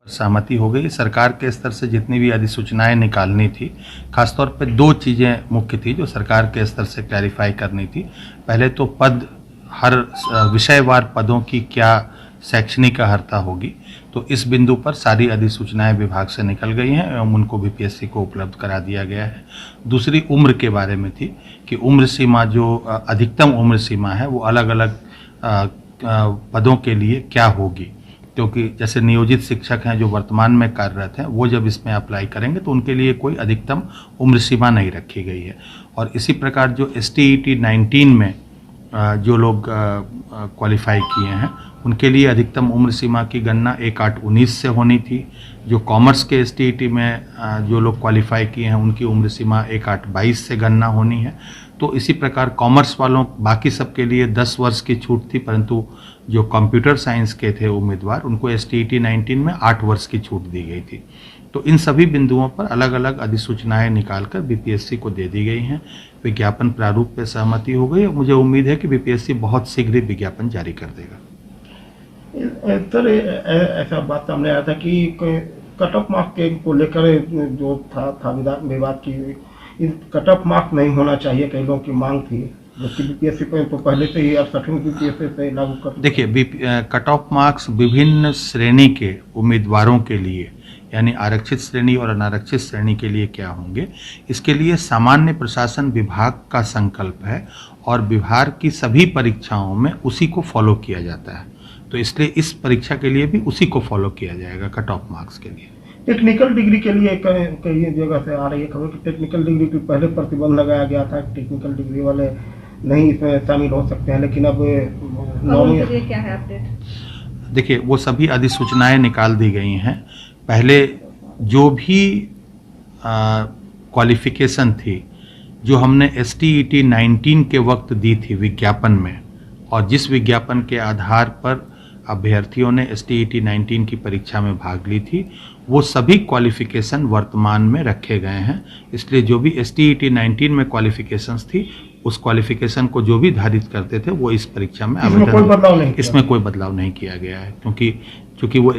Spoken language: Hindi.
सहमति हो गई। सरकार के स्तर से जितनी भी अधिसूचनाएं निकालनी थी, खासतौर पे दो चीज़ें मुख्य थी जो सरकार के स्तर से क्लैरिफाई करनी थी। पहले तो पद, हर विषयवार पदों की क्या शैक्षणिक अर्हता होगी, तो इस बिंदु पर सारी अधिसूचनाएं विभाग से निकल गई हैं एवं उनको बीपीएससी को उपलब्ध करा दिया गया है। दूसरी उम्र के बारे में थी कि उम्र सीमा, जो अधिकतम उम्र सीमा है, वो अलग अलग पदों के लिए क्या होगी, क्योंकि जैसे नियोजित शिक्षक हैं जो वर्तमान में कार्यरत हैं, वो जब इसमें अप्लाई करेंगे तो उनके लिए कोई अधिकतम उम्र सीमा नहीं रखी गई है। और इसी प्रकार जो STET 19 में जो लोग क्वालिफाई किए हैं, उनके लिए अधिकतम उम्र सीमा की गणना 1/8/19 से होनी थी। जो कॉमर्स के STET में जो लोग क्वालिफाई किए हैं, उनकी उम्र सीमा 1/8/22 से गणना होनी है। तो इसी प्रकार कॉमर्स वालों, बाकी सबके लिए 10 वर्ष की छूट थी, परंतु जो कंप्यूटर साइंस के थे उम्मीदवार, उनको STET 19 में 8 वर्ष की छूट दी गई थी। तो इन सभी बिंदुओं पर अलग अलग अधिसूचनाएं निकालकर बीपीएससी को दे दी गई हैं। विज्ञापन प्रारूप पे सहमति हो गई और मुझे उम्मीद है कि बीपीएससी बहुत शीघ्र विज्ञापन जारी कर देगा। सर, ऐसा बात सामने आया था कि कट ऑफ मार्क्स के को लेकर जो था विवाद की, कट ऑफ मार्क्स नहीं होना चाहिए, कई लोगों की मांग थी, जबकि बीपीएससी को तो पहले से ही 68वीं बीपीएससी से लागू कर। देखिए, कट ऑफ मार्क्स विभिन्न श्रेणी के उम्मीदवारों के लिए, यानी आरक्षित श्रेणी और अनारक्षित श्रेणी के लिए क्या होंगे, इसके लिए सामान्य प्रशासन विभाग का संकल्प है और विभाग की सभी परीक्षाओं में उसी को फॉलो किया जाता है। तो इसलिए इस परीक्षा के लिए भी उसी को फॉलो किया जाएगा, कट ऑफ मार्क्स के लिए। टेक्निकल डिग्री के लिए कई जगह से आ रही है खबर कि टेक्निकल डिग्री पे पहले प्रतिबंध लगाया गया था, टेक्निकल डिग्री वाले नहीं इसमें शामिल हो सकते हैं, लेकिन अब क्या है अपडेट? देखिए, वो सभी अधिसूचनाएं निकाल दी गई हैं। पहले जो भी क्वालिफिकेशन थी, जो हमने STET 19 के वक्त दी थी विज्ञापन में, और जिस विज्ञापन के आधार पर अभ्यर्थियों ने STET 19 की परीक्षा में भाग ली थी, वो सभी क्वालिफिकेशन वर्तमान में रखे गए हैं। इसलिए जो भी STET 19 में क्वालिफिकेशंस थी, उस क्वालिफिकेशन को जो भी धारित करते थे वो इस परीक्षा में आवेदन, इसमें कोई बदलाव नहीं किया गया है, क्योंकि वो